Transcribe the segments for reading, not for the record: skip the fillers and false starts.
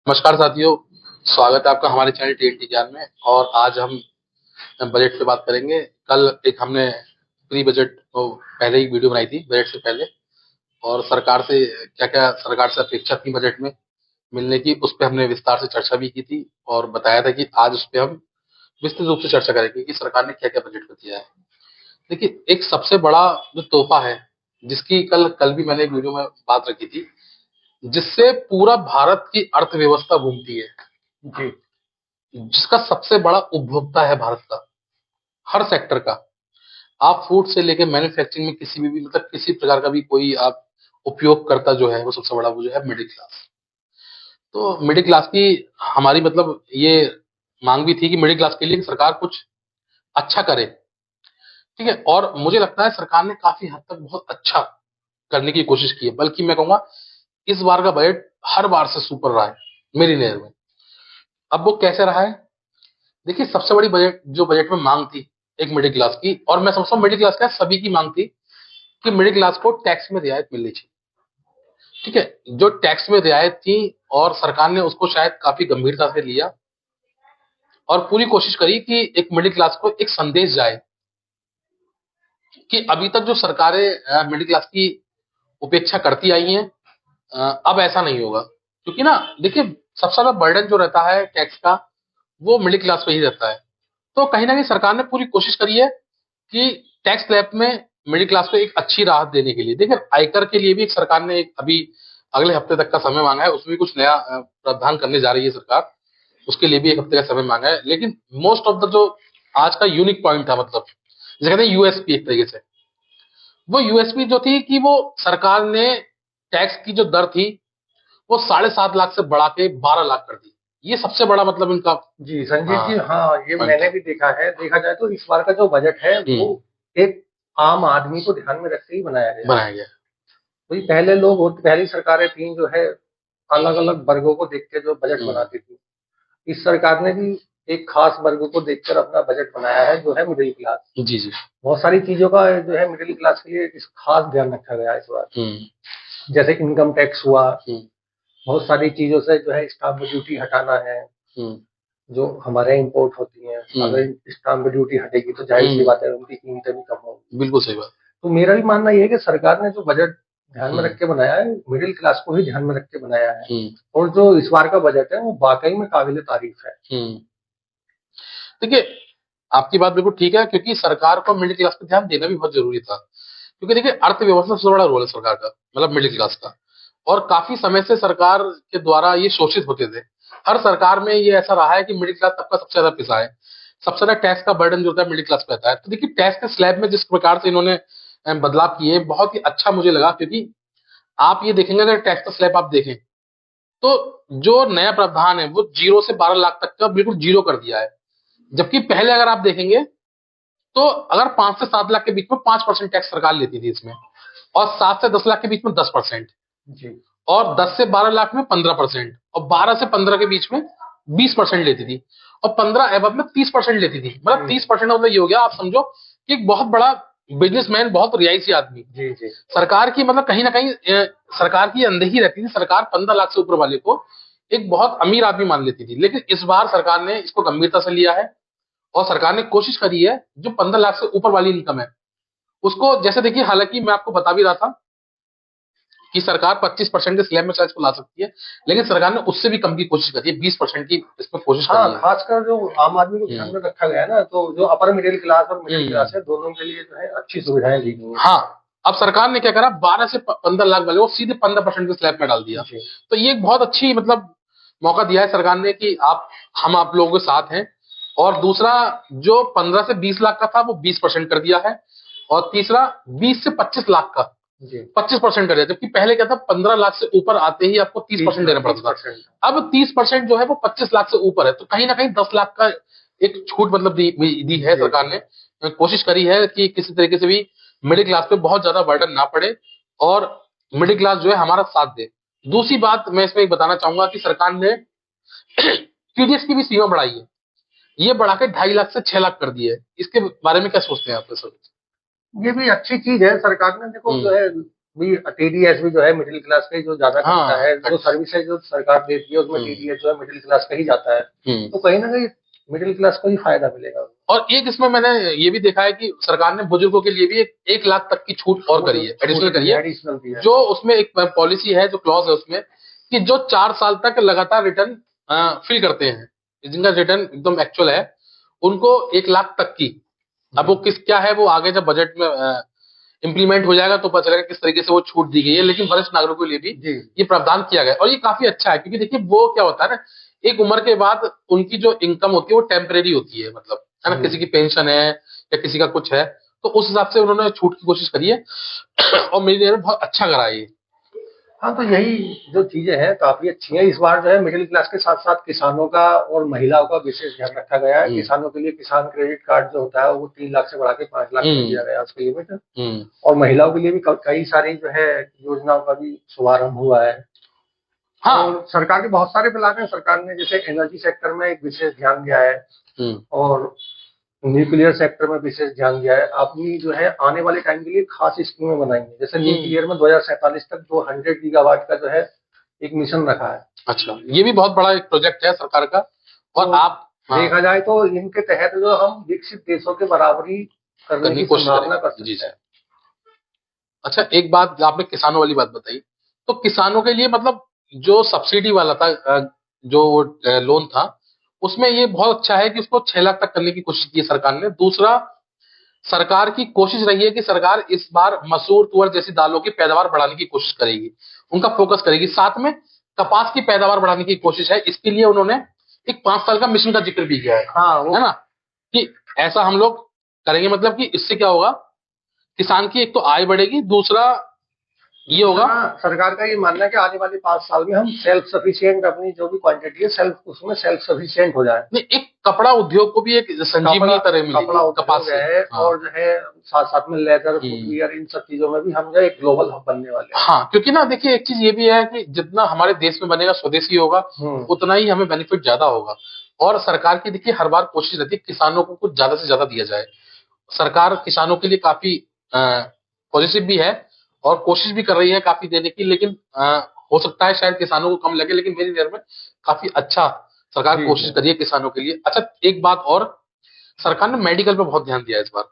नमस्कार साथियों। स्वागत है आपका हमारे चैनल टीएनटी ज्ञान में। और आज हम बजट पे बात करेंगे। कल एक हमने प्री बजट को पहले ही वीडियो बनाई थी बजट से पहले, और सरकार से क्या क्या सरकार से अपेक्षा थी बजट में मिलने की, उस पर हमने विस्तार से चर्चा भी की थी और बताया था कि आज उस पर हम विस्तृत रूप से चर्चा करेंगे कि सरकार ने क्या क्या बजट में दिया है। देखिए, एक सबसे बड़ा जो तोहफा है, जिसकी कल कल भी मैंने एक वीडियो में बात रखी थी, जिससे पूरा भारत की अर्थव्यवस्था घूमती है, जी। जिसका सबसे बड़ा उपभोक्ता है भारत का, हर सेक्टर का। आप फूड से लेके मैन्युफैक्चरिंग में किसी भी मतलब किसी प्रकार का भी कोई आप उपयोगकर्ता जो है, वो सबसे बड़ा वो जो है मिडिल क्लास। तो मिडिल क्लास की हमारी मतलब ये मांग भी थी कि मिडिल क्लास के लिए सरकार कुछ अच्छा करे। ठीक है, और मुझे लगता है सरकार ने काफी हद तक बहुत अच्छा करने की कोशिश की है, बल्कि मैं कहूंगा इस बार का बजट हर बार से सुपर रहा है मेरी नजर में। अब वो कैसे रहा है? देखिए, सबसे बड़ी बजट जो बजट में मांग थी एक मिडिल क्लास की, और मैं समझता हूँ मिडिल क्लास का सभी की मांग थी कि मिडिल क्लास को टैक्स में रियायत मिलनी चाहिए। ठीक है, जो टैक्स में रियायत थी, और सरकार ने उसको शायद काफी गंभीरता से लिया और पूरी कोशिश करी कि एक मिडिल क्लास को एक संदेश जाए कि अभी तक जो सरकारें मिडिल क्लास की उपेक्षा करती आई हैं, अब ऐसा नहीं होगा। क्योंकि ना, देखिए, सबसे ज्यादा बर्डन जो रहता है टैक्स का, वो मिडिल क्लास पे ही रहता है। तो कहीं ना कहीं सरकार ने पूरी कोशिश करी है कि टैक्स स्लैब में मिडिल क्लास को एक अच्छी राहत देने के लिए। देखिए, आयकर के लिए भी एक सरकार ने एक अभी अगले हफ्ते तक का समय मांगा है, उसमें भी कुछ नया प्रावधान करने जा रही है सरकार। उसके लिए भी एक हफ्ते का समय मांगा है। लेकिन मोस्ट ऑफ द जो आज का यूनिक पॉइंट था, मतलब जिसे कहते हैं यूएसपी, एक तरीके से वो यूएसपी जो थी कि वो सरकार ने टैक्स की जो दर थी वो 7.5 लाख से बढ़ा के 12 लाख कर दी। ये सबसे बड़ा मतलब इनका जी, संजीव हाँ जी, हाँ, ये पॉइंट मैंने था। भी देखा है। देखा जाए तो इस बार का जो बजट है वो हम्म। एक आम आदमी को ध्यान में रख के ही बनाया गया है। बनाया गया। वही पहली सरकारें थीं जो है अलग-अलग वर्गों को देख के जो बजट हम्म। बनाती थी। इस सरकार ने भी एक खास वर्ग को देखकर अपना बजट बनाया है, जो है मिडिल क्लास। जी जी। बहुत सारी चीज़ों का जो है मिडिल क्लास के लिए इस खास ध्यान रखा गया है इस बार। हम्म। जैसे इनकम टैक्स हुआ, हम्म। बहुत सारी चीज़ों से जो है स्टाम्प ड्यूटी हटाना है, हम्म। जो हमारे यहाँ इम्पोर्ट होती हैं। हम्म। अगर स्टाम्प ड्यूटी हटेगी तो ज़ाहिर-सी हम्म। बात है उनकी कीमतें भी कम होंगी। बिल्कुल सही बात। तो मेरा भी मानना ये है कि सरकार ने जो बजट ध्यान में हम्म। रख के बनाया है, मिडिल क्लास को ही ध्यान में रख के बनाया है। हम्म। और जो इस बार का बजट है वो वाक़ई में काबिल-ए-तारीफ़ है। हम्म। देखिए, आपकी बात बिल्कुल ठीक है, क्योंकि सरकार को मिडिल क्लास पे ध्यान देना भी बहुत जरूरी था। क्योंकि देखिए, अर्थव्यवस्था में सबसे बड़ा रोल है सरकार का, मतलब मिडिल क्लास का। और काफी समय से सरकार के द्वारा ये शोषित होते थे। हर सरकार में ये ऐसा रहा है कि मिडिल क्लास तबका सबसे ज्यादा पिसा है। सबसे ज्यादा टैक्स का बर्डन जो होता है मिडिल क्लास पे आता है। तो देखिए, टैक्स के स्लैब में जिस प्रकार से इन्होंने बदलाव किए, बहुत ही अच्छा मुझे लगा। क्योंकि आप ये देखेंगे, अगर टैक्स का स्लैब आप देखें, तो जो नया प्रावधान है वो 0 से 12 लाख तक का बिल्कुल जीरो कर दिया है। जबकि पहले अगर आप देखेंगे, तो अगर 5 से 7 लाख के बीच में 5% टैक्स सरकार लेती थी इसमें, और 7 से 10 लाख के बीच में 10%, जी, और 10 से 12 लाख में 15%, और 12 से 15 के बीच में 20% लेती थी, और 15 एबव में 30% लेती थी। मतलब जी, 30% मतलब ये हो गया, आप समझो कि एक बहुत बड़ा बिजनेसमैन, बहुत रियायती आदमी। जी, जी। सरकार की मतलब कहीं ना कहीं सरकार की अनदेखी रहती थी। सरकार 15 लाख से ऊपर वाले को एक बहुत अमीर आदमी मान लेती थी। लेकिन इस बार सरकार ने इसको गंभीरता से लिया है, और सरकार ने कोशिश करी है जो 15 लाख से ऊपर वाली इनकम है उसको, जैसे देखिए, हालांकि मैं आपको बता भी रहा था कि सरकार 25% के स्लैब में शायद इसको ला सकती है, लेकिन सरकार ने उससे भी कम की कोशिश करी है, 20% की इसमें कोशिश करी हाँ, है। खासकर जो आम आदमी को ध्यान हम्म। में रखा गया है ना, तो जो अपर मिडिल क्लास और मिडिल क्लास हम्म। है, दोनों के लिए जो है अच्छी सुविधाएँ दी गई हैं हाँ, इसमें। अब सरकार ने क्या करा, 12 से 15 लाख वाले को सीधे 15% के स्लैब में डाल दिया। जी, तो ये एक बहुत अच्छी मतलब मौका दिया है सरकार ने कि हम आप लोगों के साथ हैं। और दूसरा, जो 15 से 20 लाख का था वो 20% कर दिया है। और तीसरा, 20 से 25 लाख का जी। 25% कर दिया। जबकि पहले क्या था, 15 लाख से ऊपर आते ही आपको 30% देना पड़ता था। 30%। अब 30% जो है वो 25 लाख से ऊपर है। तो कहीं ना कहीं 10 लाख का एक छूट मतलब दी है जी, सरकार जी। ने। कोशिश करी है कि किसी तरीके से भी मिडिल क्लास पे बहुत ज्यादा बर्डन ना पड़े, और मिडिल क्लास जो है हमारा साथ दे। दूसरी बात मैं इसमें एक बताना चाहूंगा कि सरकार ने टीडीएस की भी सीमा बढ़ाई है। ये बढ़ा के 2.5 लाख से 6 लाख कर दी है। इसके बारे में क्या सोचते हैं आप सर? ये भी अच्छी चीज़ है। सरकार ने देखो हम्म। जो है भी टीडीएस भी जो है मिडिल क्लास का ही जो ज्यादा करता हाँ है, जो सर्विसेज जो सरकार देती है उसमें टीडीएस जो है मिडिल क्लास का ही जाता है, तो कहीं ना कहीं मिडिल क्लास को ही फायदा मिलेगा। और एक इसमें मैंने ये भी देखा है कि सरकार ने बुजुर्गों के लिए भी 1 लाख तक की छूट और करी है, एडिशनल करी है। एडिशनल भी है, जो उसमें एक पॉलिसी है, जो क्लॉज है उसमें, कि जो 4 साल तक लगातार रिटर्न फिल करते हैं, जिनका रिटर्न एकदम एक्चुअल है, उनको 1 लाख तक की, अब वो किस क्या है वो आगे जब बजट में इम्प्लीमेंट हो जाएगा तो पता चलेगा किस तरीके से वो छूट दी गई है, लेकिन वरिष्ठ नागरिकों के लिए भी जी ये प्रावधान किया गया है। और ये काफी अच्छा है, क्योंकि देखिए वो क्या होता है ना, एक उम्र के बाद उनकी जो इनकम होती है वो टेम्परेरी होती है, मतलब है ना, किसी की पेंशन है या किसी का कुछ है, तो उस हिसाब से उन्होंने छूट की कोशिश करी है और मेरी नजर में बहुत अच्छा करा है ये। हाँ, तो यही जो चीजें हैं काफी अच्छी हैं। इस बार जो है मिडिल क्लास के साथ साथ किसानों का और महिलाओं का विशेष ध्यान रखा गया है। किसानों के लिए किसान क्रेडिट कार्ड जो होता है वो 3 लाख से बढ़ा के 5 लाख कर दिया गया है उसकी लिमिट, और महिलाओं के लिए भी कई सारी जो है योजनाओं का भी शुभारंभ हुआ है। हाँ, और सरकार के बहुत सारे प्लान हैं। सरकार ने जैसे एनर्जी सेक्टर में एक विशेष ध्यान दिया है और न्यूक्लियर सेक्टर में विशेष ध्यान दिया है। अभी जो है आने वाले टाइम के लिए खास स्कीमें बनाई है, जैसे न्यूक्लियर में 2047 तक जो 100 गीगावाट का जो है एक मिशन रखा है। अच्छा, ये भी बहुत बड़ा एक प्रोजेक्ट है सरकार का। और तो आप देखा जाए तो इनके तहत जो हम विकसित देशों के बराबरी करने की कोशिश संभावना कर करेंगे। जी सकते जी। हैं। अच्छा, एक बात आपने किसानों वाली बात बताई, तो किसानों के लिए मतलब जो सब्सिडी वाला था, जो लोन था, उसमें ये बहुत अच्छा है कि उसको 6 लाख तक करने की कोशिश की है सरकार ने। दूसरा, सरकार की कोशिश रही है कि सरकार इस बार मसूर तुअर जैसी दालों की पैदावार बढ़ाने की कोशिश करेगी, उनका फोकस करेगी। साथ में कपास की पैदावार बढ़ाने की कोशिश है, इसके लिए उन्होंने एक 5 साल का मिशन का जिक्र भी किया है। हाँ, वो है ना, कि ऐसा हम लोग करेंगे, मतलब कि इससे क्या होगा, किसान की एक तो आय बढ़ेगी, दूसरा ये होगा। सरकार का ये मानना है कि आने वाले 5 साल में हम सेल्फ सफिशिएंट, अपनी जो भी क्वांटिटी है सेल्फ, उसमें सेल्फ सफिशिएंट हो जाए। नहीं, एक कपड़ा उद्योग को भी एक संजीवनी तरह मिलेगी कपड़ा कपास उद्योग से। है, हाँ। और जो है साथ साथ में लेदर, फुटवियर, इन सब चीजों में भी हम जो एक ग्लोबल हब बनने वाले हैं। हाँ, क्योंकि ना देखिए एक चीज ये भी है कि जितना हमारे देश में बनेगा स्वदेशी होगा, उतना ही हमें बेनिफिट ज्यादा होगा। और सरकार की देखिए हर बार कोशिश रहती है किसानों को कुछ ज्यादा से ज्यादा दिया जाए। सरकार किसानों के लिए काफी पॉजिटिव भी है और कोशिश भी कर रही है काफी देने की, लेकिन हो सकता है शायद किसानों को कम लगे, लेकिन मेरी नजर में काफी अच्छा सरकार कोशिश करी है किसानों के लिए। अच्छा, एक बात और, सरकार ने मेडिकल पे बहुत ध्यान दिया है इस बार।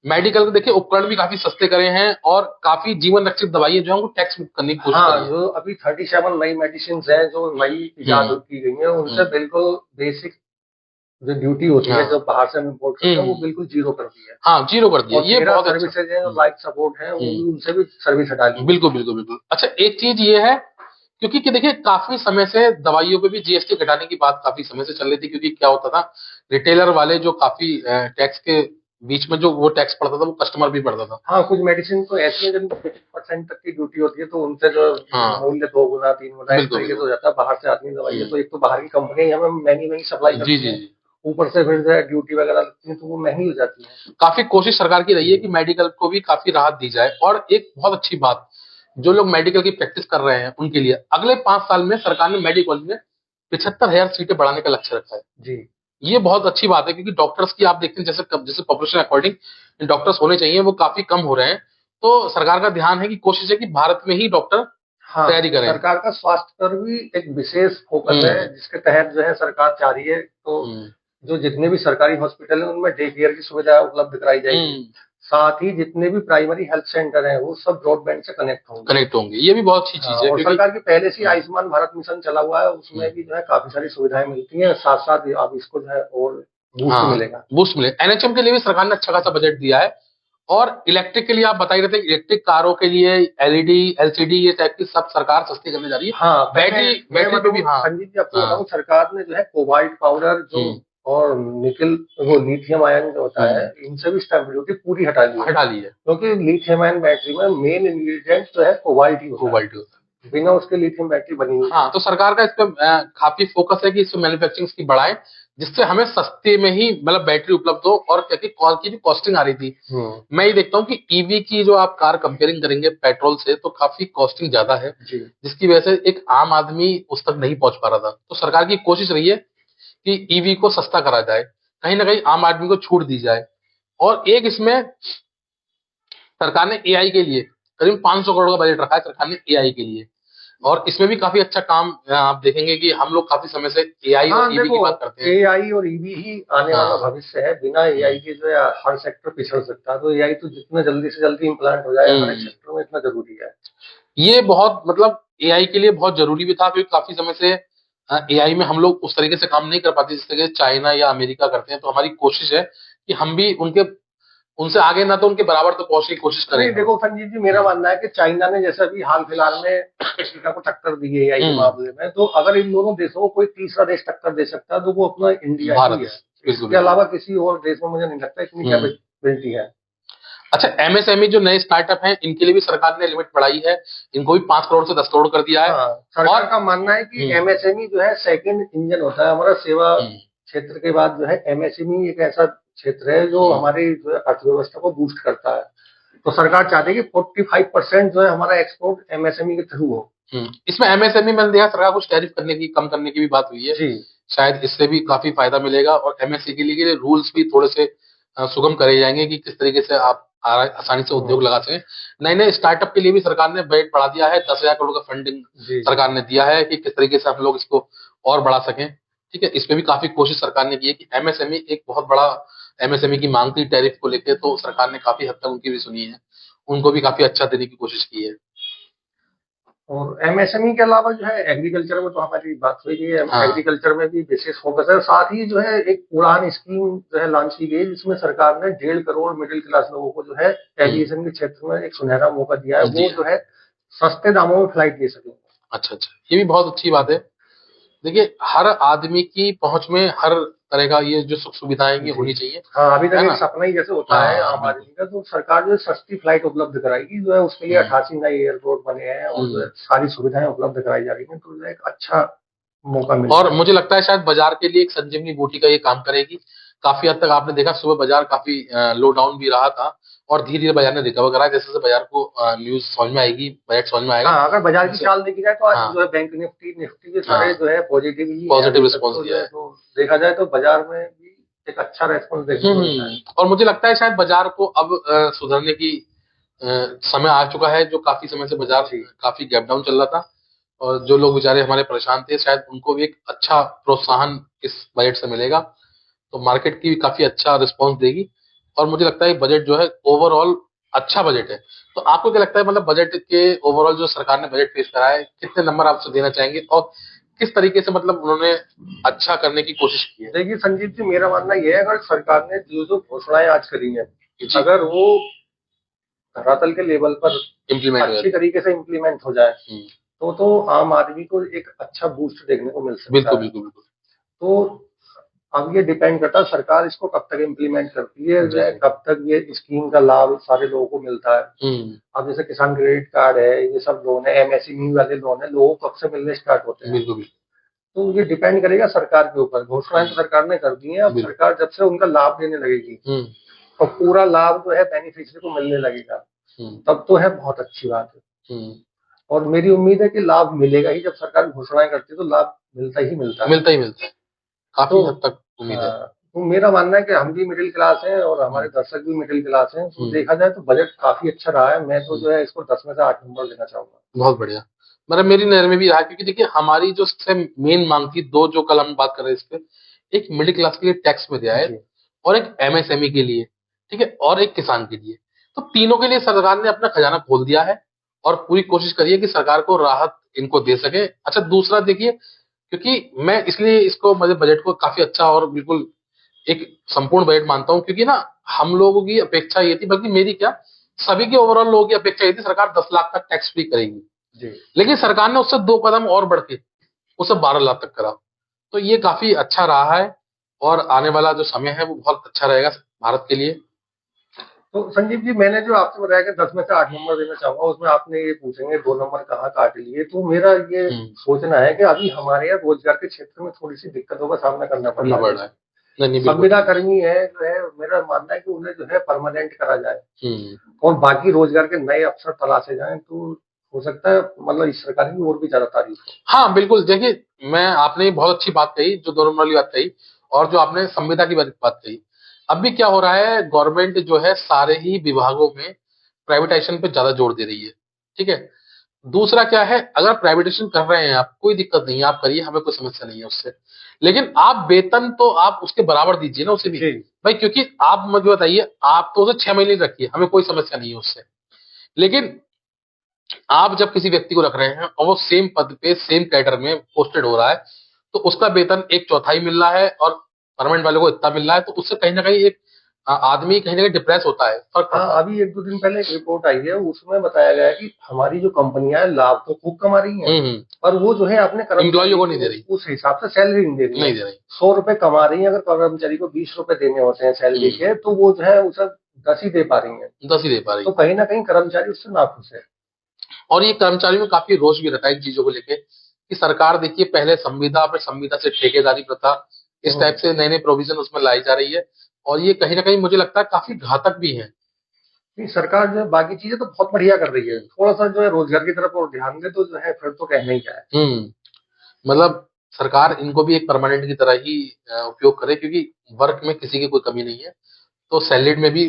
मेडिकल के देखिए उपकरण भी काफी सस्ते करे हैं और काफी जीवन रक्षक दवाइयां जो है उनको टैक्स मुक्त करने की कोशिश करी हाँ, है। जो अभी 37 नई मेडिसिन है जो नई इजाद की गई है, उनसे बिल्कुल बेसिक जो ड्यूटी होती है जो बाहर से हम इम्पोर्ट करते हैं वो बिल्कुल जीरो कर दी है। हाँ, जीरो कर दिया, और ये 13 बहुत अच्छा। सर्विसेज हैं जो लाइफ सपोर्ट है, उनसे भी सर्विस हटा ली। बिल्कुल बिल्कुल बिल्कुल। अच्छा, एक चीज ये है, क्योंकि कि देखिए काफी समय से दवाइयों पे भी जीएसटी घटाने की बात काफी समय से चल रही थी, क्योंकि क्या होता था, रिटेलर वाले जो काफी टैक्स के बीच में जो वो टैक्स पड़ता था वो कस्टमर भी पड़ता था। हाँ, कुछ मेडिसिन तो ऐसी है जिनकी 50% तक की ड्यूटी होती है, तो उनसे जो मूल्य 2 गुना 3 गुना इस तरीके से हो जाता है। बाहर से आती है दवाई है, तो एक तो बाहर की कंपनी हमें महंगी महंगी सप्लाई करती है, ऊपर से फिर जो है ड्यूटी वगैरह लगती है, तो वो महंगी हो जाती है। काफी कोशिश सरकार की रही है कि मेडिकल को भी काफी राहत दी जाए। और एक बहुत अच्छी बात, जो लोग मेडिकल की प्रैक्टिस कर रहे हैं उनके लिए अगले 5 साल में सरकार ने मेडिकल में 75,000 सीटें बढ़ाने का लक्ष्य रखा है जी। ये बहुत अच्छी बात है, क्योंकि डॉक्टर्स की आप देखते हैं जैसे जैसे पॉपुलेशन अकॉर्डिंग डॉक्टर्स होने चाहिए वो काफी कम हो रहे हैं। तो सरकार का ध्यान है कि कोशिश है कि भारत में ही डॉक्टर तैयारी करें। सरकार का स्वास्थ्य पर भी एक विशेष फोकस है, जिसके तहत जो है सरकार चाह रही है तो जो जितने भी सरकारी हॉस्पिटल हैं उनमें डे केयर की सुविधा उपलब्ध कराई जाएगी। साथ ही जितने भी प्राइमरी हेल्थ सेंटर हैं वो सब ब्रॉडबैंड से कनेक्ट होंगे। ये भी बहुत अच्छी चीज है। और सरकार की पहले से आयुष्मान भारत मिशन चला हुआ है, उसमें भी जो है काफी सारी सुविधाएं मिलती हैं। साथ साथ अब इसको जो है और बूस्ट मिलेगा। बूस्ट मिले। एनएचएम के लिए भी सरकार ने अच्छा खासा बजट दिया है। और इलेक्ट्रिक के लिए आप बता ही रहे थे, इलेक्ट्रिक कारों के लिए एलईडी एलसीडी ये टाइप की सब सरकार सस्ती करने जा रही है। हाँ, बैटरी पे भी। हाँ, संजीव जी आपको बताऊं, सरकार ने जो है कोबाल्ट पाउडर जो और निकल वो लिथियम आयन जो होता है, इनसे भी स्टैम्प ड्यूटी पूरी हटा ली है, क्योंकि लिथियम आयन बैटरी में मेन इंग्रेडिएंट जो है कोबाल्ट ही होता है। बिना उसके लिथियम बैटरी बनी हुई। हाँ, तो सरकार का इस पे काफी फोकस है कि इसमें मैन्युफैक्चरिंग की बढ़ाए, जिससे हमें सस्ते में ही मतलब बैटरी उपलब्ध हो। और क्योंकि कॉल की भी कॉस्टिंग आ रही थी, मैं ये देखता हूँ कि ईवी की जो आप कार कंपेयरिंग करेंगे पेट्रोल से तो काफी कॉस्टिंग ज्यादा है, जिसकी वजह से एक आम आदमी उस तक नहीं पहुंच पा रहा था। तो सरकार की कोशिश रही है कि ईवी को सस्ता करा जाए, कहीं ना कहीं आम आदमी को छूट दी जाए। और एक इसमें सरकार ने एआई के लिए करीब 500 करोड़ का बजट रखा है सरकार ने एआई के लिए। और इसमें भी काफी अच्छा काम आप देखेंगे कि हम लोग काफी समय से एआई हाँ और ईवी की देखो, बात करते हैं। एआई और ईवी ही आने वाला हाँ। भविष्य है। बिना एआई के जो है हर सेक्टर पिछड़ सकता है, तो एआई तो जितना जल्दी से जल्दी इम्प्लांट हो जाए हर एक हम्म। सेक्टर में, इतना जरूरी है। ये बहुत मतलब एआई के लिए बहुत जरूरी भी था, क्योंकि काफी समय से एआई में हम लोग उस तरीके से काम नहीं कर पाते जिस तरीके से चाइना या अमेरिका करते हैं। तो हमारी कोशिश है कि हम भी उनके उनसे आगे ना तो उनके बराबर तो पहुंचने की कोशिश नहीं करें हम। देखो संजीव जी, मेरा मानना है कि चाइना ने जैसे अभी हाल फिलहाल में अमेरिका को टक्कर दी है एआई के हम्म। मामले में, तो अगर इन दोनों देशों को कोई तीसरा देश टक्कर दे सकता है तो वो अपना इंडिया ही भारत। है। बिल्कुल इसके बिल्कुल। अलावा किसी और देश में मुझे नहीं लगता इतनी हम्म। कैपेबिलिटी है। अच्छा, एमएसएमई जो नए स्टार्टअप हैं इनके लिए भी सरकार ने लिमिट बढ़ाई है, इनको भी 5 करोड़ से 10 करोड़ कर दिया है। हाँ, सरकार और का मानना है कि हम्म। एमएसएमई जो है सेकंड इंजन होता है हमारा सेवा हम्म। क्षेत्र के बाद। जो है एमएसएमई एक ऐसा क्षेत्र है जो हम्म। हमारी जो है अर्थव्यवस्था को बूस्ट करता है। तो सरकार चाहती है कि 45% जो है हमारा एक्सपोर्ट एमएसएमई के थ्रू हो। इसमें एमएसएमई मैंने देखा सरकार कुछ टैरिफ करने की, कम करने की भी बात हुई है। जी शायद इससे भी काफी फायदा मिलेगा और एमएससी के लिए रूल्स भी थोड़े से सुगम करे जाएंगे कि किस तरीके से आप आसानी से उद्योग लगा सकें। नए नए स्टार्टअप के लिए भी सरकार ने बजट बढ़ा दिया है, 10,000 करोड़ का फंडिंग जी जी। सरकार ने दिया है कि किस तरीके से हम लोग इसको और बढ़ा सकें। ठीक है, इसमें भी काफी कोशिश सरकार ने की है कि एमएसएमई एक बहुत बड़ा एमएसएमई की मांग थी टैरिफ को लेकर, तो सरकार ने काफी हद तक उनकी भी सुनी है, उनको भी काफी अच्छा देने की कोशिश की है। और एमएसएमई के अलावा जो है एग्रीकल्चर में तो हमारी बात हुई है, हाँ। एग्रीकल्चर में भी विशेष फोकस है। साथ ही जो है एक उड़ान स्कीम जो है लॉन्च की गई, जिसमें सरकार ने 1.5 करोड़ मिडिल क्लास लोगों को जो है एविएशन के क्षेत्र में एक सुनहरा मौका दिया है। वो दिया। जो है सस्ते दामों में फ्लाइट ले सकेंगे। अच्छा अच्छा, ये भी बहुत अच्छी बात है। देखिए, हर आदमी की पहुंच में हर तरह का ये जो सुख सुविधाएं ये जी होनी चाहिए, हाँ, अभी तक है एक ना। सपना ही जैसे होता है हाँ आम बिल्कुल। आदमी का, तो सरकार जो है सस्ती फ्लाइट उपलब्ध कराएगी। जो है उसके लिए हम्म। 88 नए एयरपोर्ट बने हैं और जो है हम्म। सारी सुविधाएं उपलब्ध कराई जा रही हैं, तो जो है एक अच्छा मौका मिल और जाएगा। मुझे लगता है शायद बाजार के लिए एक संजीवनी बूटी का ये काम करेगी। काफी हद तक आपने देखा सुबह बाजार काफी लो डाउन भी रहा था, और धीरे धीरे बाजार ने रिकवर करा है। जैसे जैसे बाजार को न्यूज समझ में आएगी, बजट समझ में आएगा, हाँ, अगर बाजार की वैसे। चाल देखी जाए तो आज हाँ। जो है बैंक निफ्टी निफ्टी के सारे हाँ, जो है पॉजिटिव ही है पॉजिटिव अभी तक। रिस्पॉन्स तो जो दिया है है। तो देखा जाए तो बाजार में भी एक अच्छा रेस्पॉन्स देखने को मिलता है। और मुझे लगता है शायद बाजार को अब सुधरने की अ, समय आ चुका है। जो काफी समय से बाजार जी काफी गैप डाउन चल रहा था, और जो लोग बेचारे हमारे परेशान थे, शायद उनको भी एक अच्छा प्रोत्साहन इस बजट से मिलेगा। तो मार्केट की भी काफी अच्छा रिस्पॉन्स देगी। और मुझे लगता है बजट जो है ओवरऑल अच्छा बजट है। तो आपको क्या लगता है, मतलब बजट के ओवरऑल जो सरकार ने बजट पेश करा है, कितने नंबर आप उसे देना चाहेंगे, और किस तरीके से मतलब उन्होंने अच्छा करने की कोशिश की है। देखिए संजीव जी, मेरा मानना यह है, अगर सरकार ने जो जो घोषणाएं आज करी हैं, जी। अगर वो धरातल के लेवल पर इम्प्लीमेंट हो अच्छी जाता तरीके से इम्प्लीमेंट हो जाए है। तो आम आदमी को एक अच्छा बूस्ट देखने को मिल सकता बिल्कुल है। बिल्कुल बिल्कुल। तो अब ये डिपेंड करता है सरकार इसको कब तक इम्प्लीमेंट करती है, जी जी। कब तक ये स्कीम का लाभ सारे लोगों को मिलता है। हम्म। अब जैसे किसान क्रेडिट कार्ड है, ये सब लोन है, एमएसएमई वाले लोन है, लोगों को कब से मिलने स्टार्ट होते हैं। बिल्कुल बिल्कुल। तो ये डिपेंड करेगा सरकार के ऊपर। घोषणाएं तो सरकार ने कर दी है, अब बिल्कुल। सरकार जब से उनका लाभ देने लगेगी हम्म। और पूरा लाभ जो है बेनिफिशियरी को मिलने लगेगा, हम्म। तब तो है बहुत अच्छी बात है। हम्म। और मेरी उम्मीद है कि लाभ मिलेगा ही। जब सरकार घोषणाएं करती है तो लाभ मिलता ही मिलता है। मिलता ही मिलता है, काफी तो हद तक उम्मीद है। हाँ, तो मेरा मानना है कि हम भी मिडिल क्लास हैं और हमारे हम्म। दर्शक भी मिडिल क्लास हैं, तो हम्म। देखा जाए तो बजट काफी अच्छा रहा है। मैं तो हम्म। जो है इसको 10 में से 8 नंबर देना चाहूंगा। बहुत बढ़िया। मतलब मेरी नजर में भी रहा, क्योंकि देखिए हमारी जो सबसे मेन मांग थी, दो जो कल हम बात कर रहे हैं इस पे, एक मिडिल क्लास के लिए टैक्स में रियायत, जी और एक एमएसएमई के लिए, ठीक है, और एक किसान के लिए। तो तीनों के लिए सरकार ने अपना खजाना खोल दिया है, और पूरी कोशिश करी है कि सरकार को राहत इनको दे सके। अच्छा, दूसरा देखिए, क्योंकि मैं इसलिए इसको मतलब बजट को काफी अच्छा और बिल्कुल एक संपूर्ण बजट मानता हूँ, क्योंकि ना हम लोगों की अपेक्षा ये थी, बल्कि मेरी क्या, सभी की ओवरऑल लोगों की अपेक्षा ये थी सरकार 10 लाख तक टैक्स फ्री करेगी। जी। लेकिन सरकार ने उससे 2 कदम और बढ़ के उसे 12 लाख तक करा। तो ये काफी अच्छा रहा है, और आने वाला जो समय है वो बहुत अच्छा रहेगा भारत के लिए। तो संजीव जी, मैंने जो आपसे बताया कि 10 में से 8 नंबर देना चाहूंगा, उसमें आपने ये पूछेंगे 2 नंबर कहाँ काट लिए, तो मेरा ये हम्म। सोचना है कि अभी हमारे यहाँ रोजगार के क्षेत्र में थोड़ी सी दिक्कतों का सामना करना पड़ करना रहा पड़ है। रहा है। नहीं नहीं, बिल्कुल। संविदा कर्मी है जो है, मेरा मानना है कि उन्हें जो है परमानेंट करा जाए हम्म। और बाकी रोजगार के नए अवसर तलाशे जाएं, तो हो सकता है मतलब इस सरकार की और भी ज्यादा तारीफ हो। हाँ बिल्कुल, देखिए, मैं आपने बहुत अच्छी बात कही, जो 2 नंबर वाली बात कही, और जो आपने संविदा की बात कही। अब भी क्या हो रहा है, गवर्नमेंट जो है सारे ही विभागों में प्राइवेटाइजेशन पे ज्यादा जोर दे रही है। ठीक है। दूसरा क्या है, अगर प्राइवेटाइजेशन कर रहे हैं आप, कोई दिक्कत नहीं है, आप करिए, हमें कोई समस्या नहीं है उससे। लेकिन आप वेतन तो आप उसके बराबर दीजिए ना उसे भी जी। भाई, क्योंकि आप मुझे बताइए, आप तो उसे 6 महीने रखिए, हमें कोई समस्या नहीं है उससे। लेकिन आप जब किसी व्यक्ति को रख रहे हैं और वो सेम पद पे सेम कैडर में पोस्टेड हो रहा है, तो उसका वेतन एक चौथाई मिल रहा है और परमानेंट वाले को इतना मिल रहा है, तो उससे कहीं ना कहीं एक आदमी कहीं ना कहीं डिप्रेस होता है, फर्क हाँ, पड़ता है। अभी 1-2 दिन पहले एक रिपोर्ट आई है, उसमें बताया गया है कि हमारी जो कंपनियां हैं लाभ तो खूब कमा रही हैं, हम्म। पर वो जो है अपने एम्प्लॉइयों कर्मचारी को नहीं दे को रही। उस हिसाब से सैलरी नहीं दे रही है। नहीं दे रही। 100 रुपए कमा रही है, अगर कर्मचारी को 20 रुपए देने होते हैं सैलरी हम्म। के, तो वो जो है उसे 10 ही दे पा रही है। 10 ही दे पा रही। तो कहीं ना कहीं कर्मचारी उससे नाखुश है। और ये कर्मचारियों में काफी रोष भी रहता है इन चीजों को लेके कि सरकार देखिए, पहले संविदा, फिर संविदा से ठेकेदारी प्रथा, इस टाइप हम्म। से नए नए प्रोविजन उसमें लाई जा रही है। और ये कहीं ना कहीं मुझे लगता है काफी घातक भी है। नहीं, सरकार जो है बाकी चीजें तो बहुत बढ़िया कर रही है, थोड़ा सा जो है रोजगार की तरफ और ध्यान दे तो जो है फिर तो कहना ही क्या है। मतलब सरकार इनको भी एक परमानेंट की तरह ही उपयोग करे, क्योंकि वर्क में किसी की कोई कमी नहीं है, तो सैलरी में भी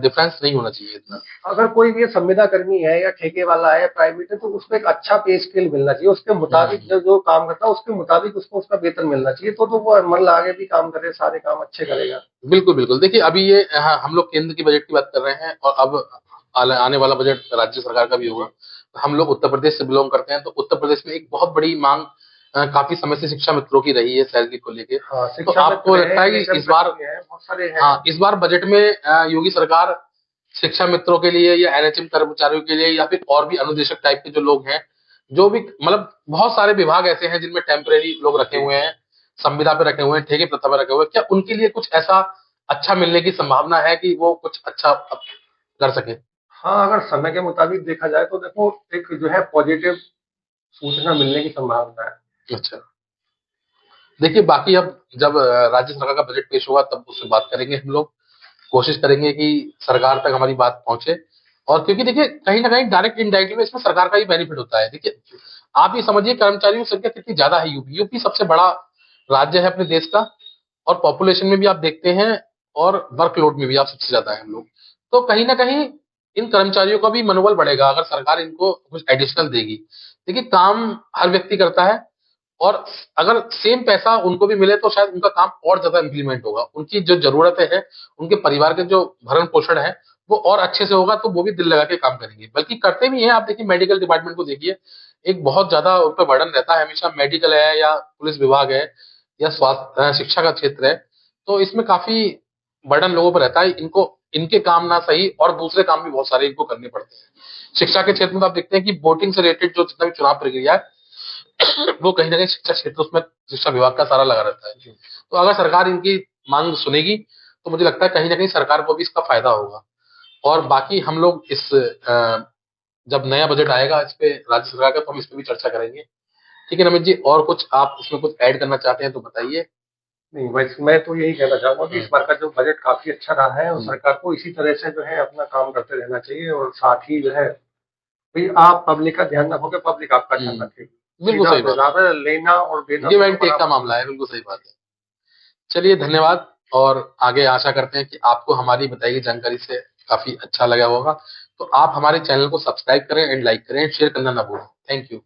डिफरेंस नहीं होना चाहिए इतना। अगर कोई भी संविदा कर्मी है या ठेके वाला है, प्राइवेट है, तो उसको एक अच्छा पे स्केल मिलना चाहिए, उसके मुताबिक हम्म। जो जो काम करता है उसके मुताबिक उसको उसका वेतन मिलना चाहिए, तो वो मतलब आगे भी काम करे, सारे काम अच्छे करेगा। बिल्कुल बिल्कुल। देखिए, अभी ये हम लोग केंद्र की बजट की बात कर रहे हैं, और अब आने वाला बजट राज्य सरकार का भी होगा। हम लोग उत्तर प्रदेश से बिलोंग करते हैं, तो उत्तर प्रदेश में एक बहुत बड़ी मांग काफी समय से शिक्षा मित्रों की रही है, सैलरी को लेके। हाँ, तो शिक्षा आपको मित्र लगता है, है कि एनएचएम इस बार, कर्मी है, बहुत सारे हैं। हाँ, इस बार बजट में योगी सरकार शिक्षा मित्रों के लिए या एनएचएम कर्मचारियों के लिए या फिर और भी अनुदेशक टाइप के जो लोग हैं, जो भी मतलब बहुत सारे विभाग ऐसे हैं जिनमें टेम्परेरी लोग रखे जी। हुए हैं, संविदा पे रखे हुए हैं, ठेके प्रथा पे रखे हुए हैं, क्या उनके लिए कुछ ऐसा अच्छा मिलने की संभावना है कि वो कुछ अच्छा अब कर सके? हाँ, अगर समय के मुताबिक देखा जाए तो देखो, एक जो है पॉजिटिव सूचना मिलने की संभावना है। अच्छा। देखिए, बाकी अब जब राज्य सरकार का बजट पेश होगा तब उससे बात करेंगे हम लोग। कोशिश करेंगे कि सरकार तक हमारी बात पहुंचे। और क्योंकि देखिए, कहीं ना कहीं डायरेक्ट इनडायरेक्टली में इसमें सरकार का ही बेनिफिट होता है। देखिए, आप ये समझिए, कर्मचारियों की संख्या कितनी ज्यादा है। यूपी यूपी सबसे बड़ा राज्य है अपने देश का, और पॉपुलेशन में भी आप देखते हैं, और वर्कलोड में भी आप सबसे ज्यादा है हम लोग। तो कहीं ना कहीं इन कर्मचारियों का भी मनोबल बढ़ेगा अगर सरकार इनको कुछ एडिशनल देगी। देखिए, काम हर व्यक्ति करता है, और अगर सेम पैसा उनको भी मिले तो शायद उनका काम और ज्यादा इम्प्लीमेंट होगा, उनकी जो जरूरतें हैं, उनके परिवार के जो भरण पोषण है, वो और अच्छे से होगा, तो वो भी दिल लगा के काम करेंगे, बल्कि करते भी हैं। आप देखिए, मेडिकल डिपार्टमेंट को देखिए, एक बहुत ज्यादा उन पर बर्डन रहता है हमेशा। मेडिकल है या पुलिस विभाग है या स्वास्थ्य शिक्षा का क्षेत्र है, तो इसमें काफी बर्डन लोगों पर रहता है। इनको इनके काम ना सही और दूसरे काम भी बहुत सारे इनको करने पड़ते हैं। शिक्षा के क्षेत्र में आप देखते हैं कि वोटिंग से रिलेटेड जो जितना भी चुनाव प्रक्रिया है, वो कहीं ना कहीं शिक्षा क्षेत्र, उसमें शिक्षा विभाग का सारा लगा रहता है। तो अगर सरकार इनकी मांग सुनेगी, तो मुझे लगता है कहीं ना कहीं सरकार को भी इसका फायदा होगा। और बाकी हम लोग जब नया बजट आएगा इस पे राज्य सरकार का, तो हम इस पे भी चर्चा करेंगे। ठीक है नमित जी, और कुछ आप इसमें कुछ ऐड करना चाहते हैं तो बताइए। नहीं, बस मैं तो यही कहना चाहूंगा कि इस हम्म। बार का जो बजट काफी अच्छा रहा है, और हम्म। सरकार को इसी तरह से जो है अपना काम करते रहना चाहिए, और साथ ही जो है भाई आप पब्लिक का ध्यान रखोगे, पब्लिक आपका ध्यान रखेगी। बिल्कुल सीधा सही बात बराबर लेना और है, देना गिव दोनों एंड टेक का बराबर मामला होना है, चाहिए। बिल्कुल सही बात है। चलिए, धन्यवाद। और आगे आशा करते हैं कि आपको हमारी बताई गई जानकारी से काफी अच्छा लगा होगा। तो आप हमारे चैनल को सब्सक्राइब करें एंड लाइक करें, शेयर करना ना भूलें। Thank you.